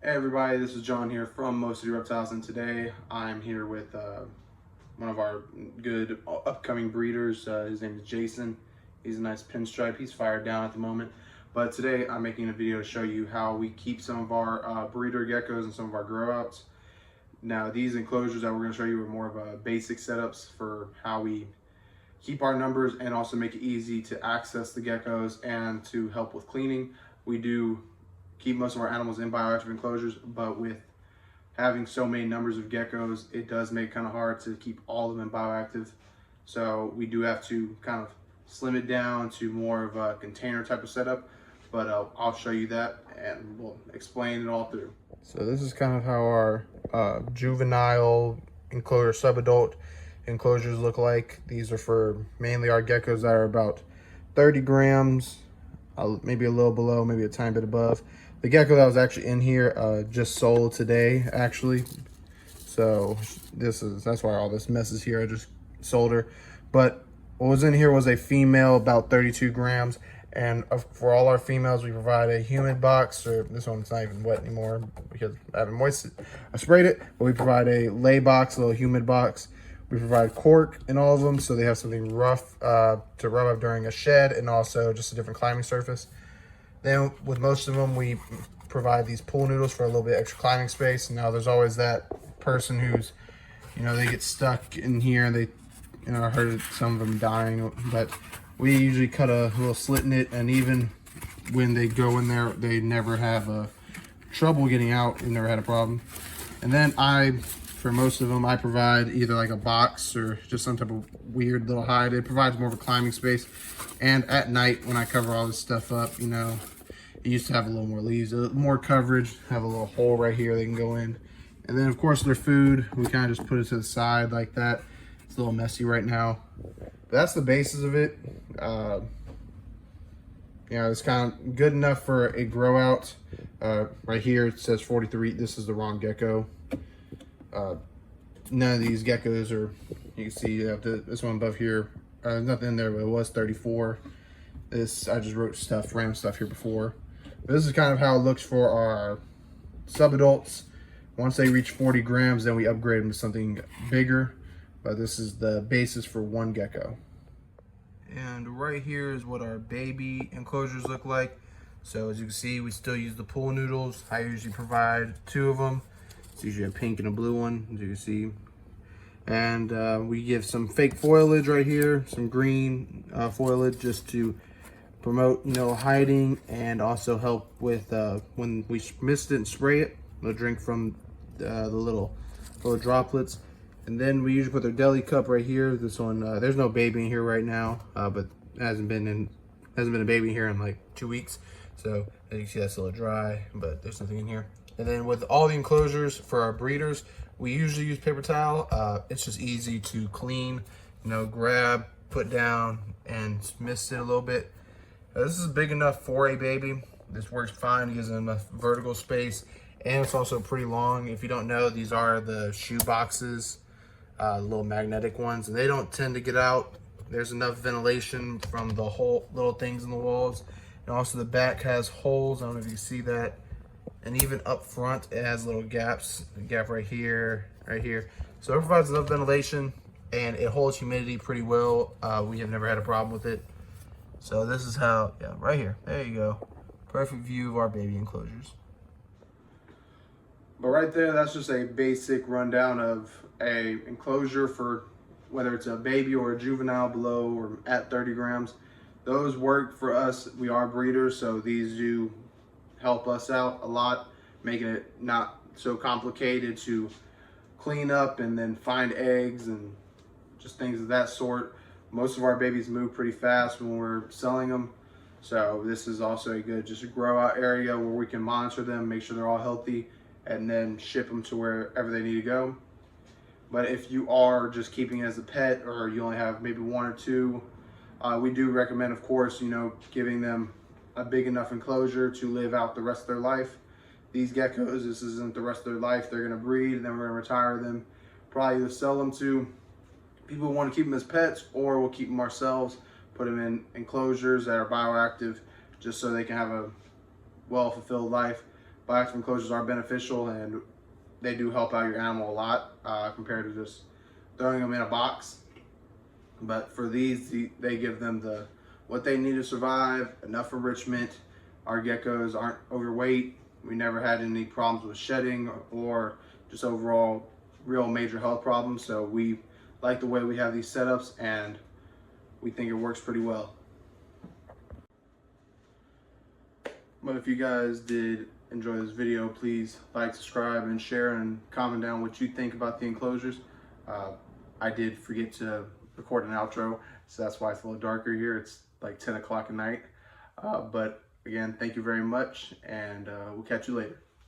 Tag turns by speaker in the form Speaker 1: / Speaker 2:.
Speaker 1: Hey everybody, this is John here from Most City Reptiles, and today I'm here with one of our good upcoming breeders. His name is Jason. He's a nice pinstripe. He's fired down at the moment. But today I'm making a video to show you how we keep some of our breeder geckos and some of our grow outs. Now these enclosures that we're going to show you are more of a basic setups for how we keep our numbers and also make it easy to access the geckos and to help with cleaning. We do keep most of our animals in bioactive enclosures, but with having so many numbers of geckos, it does make it kind of hard to keep all of them in bioactive. So we do have to kind of slim it down to more of a container type of setup, but I'll show you that and we'll explain it all through. So this is kind of how our juvenile enclosure, subadult enclosures look like. These are for mainly our geckos that are about 30 grams, maybe a little below, maybe a tiny bit above. The gecko that was actually in here just sold today, actually. So that's why all this mess is here. I just sold her. But what was in here was a female, about 32 grams. And for all our females, we provide a humid box, or this one's not even wet anymore because I haven't sprayed it. But we provide a lay box, a little humid box. We provide cork in all of them, so they have something rough to rub up during a shed, and also just a different climbing surface. Then with most of them, we provide these pool noodles for a little bit extra climbing space. Now there's always that person who's, they get stuck in here and they, I heard some of them dying, but we usually cut a little slit in it, and even when they go in there, they never have trouble getting out. We've never had a problem. And then for most of them, I provide either like a box or just some type of weird little hide. It provides more of a climbing space. And at night, when I cover all this stuff up, it used to have a little more leaves, more coverage, have a little hole right here they can go in. And then of course their food, we kind of just put it to the side like that. It's a little messy right now. But that's the basis of it. It's kind of good enough for a grow out. Right here it says 43, this is the wrong gecko. None of these geckos are, you can see this one above here, nothing in there, but it was 34. This, I just wrote random stuff here before. But this is kind of how it looks for our subadults. Once they reach 40 grams, then we upgrade them to something bigger. But this is the basis for one gecko. And right here is what our baby enclosures look like. So as you can see, we still use the pool noodles. I usually provide 2 of them. It's usually a pink and a blue one, as you can see. And we give some fake foliage right here, some green foliage, just to promote, hiding, and also help with when we mist it and spray it, they'll drink from the little droplets. And then we usually put their deli cup right here. This one, there's no baby in here right now, but hasn't been a baby in here in like 2 weeks. So as you can see, that's a little dry, but there's nothing in here. And then with all the enclosures for our breeders, we usually use paper towel. It's just easy to clean, grab, put down, and mist it a little bit. This is big enough for a baby. This works fine, it gives them enough vertical space, and it's also pretty long. If you don't know, these are the shoe boxes, the little magnetic ones, and they don't tend to get out. There's enough ventilation from the whole little things in the walls. And also the back has holes, I don't know if you can see that. And even up front, it has little gaps, a gap right here, right here. So it provides enough ventilation, and it holds humidity pretty well. We have never had a problem with it. So this is how, right here, there you go. Perfect view of our baby enclosures. But right there, that's just a basic rundown of a enclosure for whether it's a baby or a juvenile below or at 30 grams. Those work for us. We are breeders, so these do help us out a lot, making it not so complicated to clean up and then find eggs and just things of that sort. Most of our babies move pretty fast when we're selling them. So this is also a good just a grow out area where we can monitor them, make sure they're all healthy, and then ship them to wherever they need to go. But if you are just keeping it as a pet, or you only have maybe 1 or 2, we do recommend, of course, giving them a big enough enclosure to live out the rest of their life. These geckos, this isn't the rest of their life. They're gonna breed, and then we're gonna retire them. Probably either sell them to people who want to keep them as pets, or we'll keep them ourselves, put them in enclosures that are bioactive, just so they can have a well-fulfilled life. Bioactive enclosures are beneficial, and they do help out your animal a lot compared to just throwing them in a box. But for these, they give them what they need to survive, enough enrichment. Our geckos aren't overweight. We never had any problems with shedding or just overall real major health problems. So we like the way we have these setups, and we think it works pretty well. But if you guys did enjoy this video, please like, subscribe, and share, and comment down what you think about the enclosures. I did forget to record an outro, so that's why it's a little darker here. It's like 10 o'clock at night. But again, thank you very much, and we'll catch you later.